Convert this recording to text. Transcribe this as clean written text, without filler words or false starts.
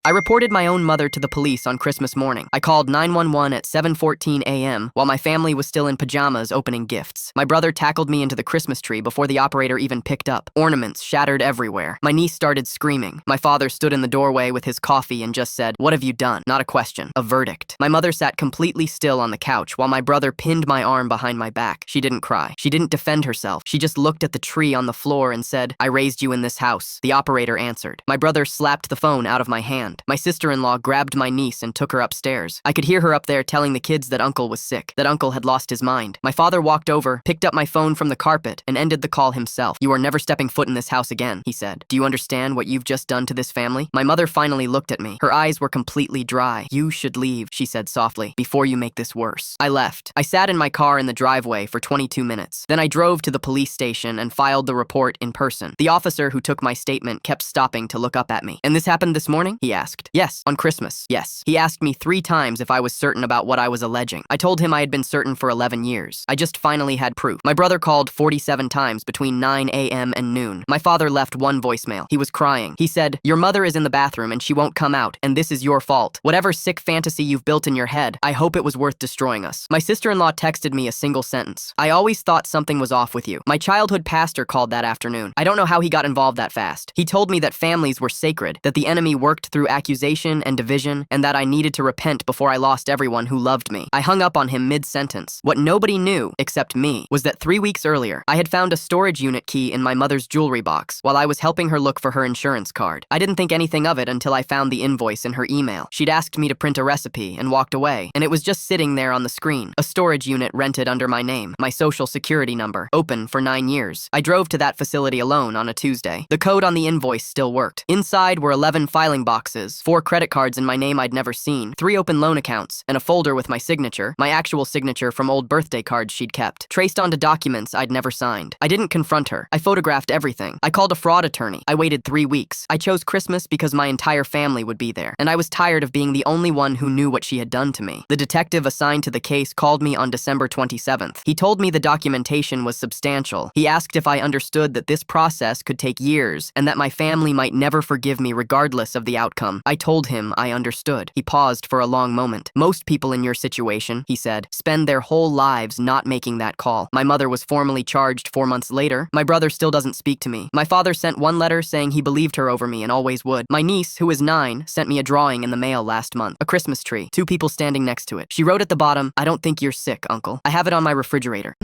I reported my own mother to the police on Christmas morning. I called 911 at 7:14 a.m. while my family was still in pajamas opening gifts. My brother tackled me into the Christmas tree before the operator even picked up. Ornaments shattered everywhere. My niece started screaming. My father stood in the doorway with his coffee and just said, "What have you done?" Not a question, a verdict. My mother sat completely still on the couch while my brother pinned my arm behind my back. She didn't cry. She didn't defend herself. She just looked at the tree on the floor and said, "I raised you in this house." The operator answered. My brother slapped the phone out of my hand. My sister-in-law grabbed my niece and took her upstairs. I could hear her up there telling the kids that uncle was sick, that uncle had lost his mind. My father walked over, picked up my phone from the carpet, and ended the call himself. "You are never stepping foot in this house again," he said. "Do you understand what you've just done to this family?" My mother finally looked at me. Her eyes were completely dry. "You should leave," she said softly, "before you make this worse." I left. I sat in my car in the driveway for 22 minutes. Then I drove to the police station and filed the report in person. The officer who took my statement kept stopping to look up at me. "And this happened this morning?" he asked. "Yes, on Christmas, yes." He asked me 3 times if I was certain about what I was alleging. I told him I had been certain for 11 years. I just finally had proof. My brother called 47 times between 9 a.m. and noon. My father left 1 voicemail. He was crying. He said, "Your mother is in the bathroom and she won't come out, and this is your fault. Whatever sick fantasy you've built in your head, I hope it was worth destroying us." My sister-in-law texted me a single sentence. "I always thought something was off with you." My childhood pastor called that afternoon. I don't know how he got involved that fast. He told me that families were sacred, that the enemy worked through accusation and division, and that I needed to repent before I lost everyone who loved me. I hung up on him mid-sentence. What nobody knew, except me, was that 3 weeks earlier, I had found a storage unit key in my mother's jewelry box while I was helping her look for her insurance card. I didn't think anything of it until I found the invoice in her email. She'd asked me to print a recipe and walked away, and it was just sitting there on the screen. A storage unit rented under my name, my social security number, open for 9 years. I drove to that facility alone on a Tuesday. The code on the invoice still worked. Inside were 11 filing boxes, 4 credit cards in my name I'd never seen, 3 open loan accounts, and a folder with my signature, my actual signature from old birthday cards she'd kept, traced onto documents I'd never signed. I didn't confront her. I photographed everything. I called a fraud attorney. I waited 3 weeks. I chose Christmas because my entire family would be there, and I was tired of being the only one who knew what she had done to me. The detective assigned to the case called me on December 27th. He told me the documentation was substantial. He asked if I understood that this process could take years and that my family might never forgive me regardless of the outcome. I told him I understood. He paused for a long moment. "Most people in your situation," he said, "spend their whole lives not making that call." My mother was formally charged 4 months later. My brother still doesn't speak to me. My father sent 1 letter saying he believed her over me and always would. My niece, who is 9, sent me a drawing in the mail last month. A Christmas tree, 2 people standing next to it. She wrote at the bottom, "I don't think you're sick, Uncle. I have it on my refrigerator."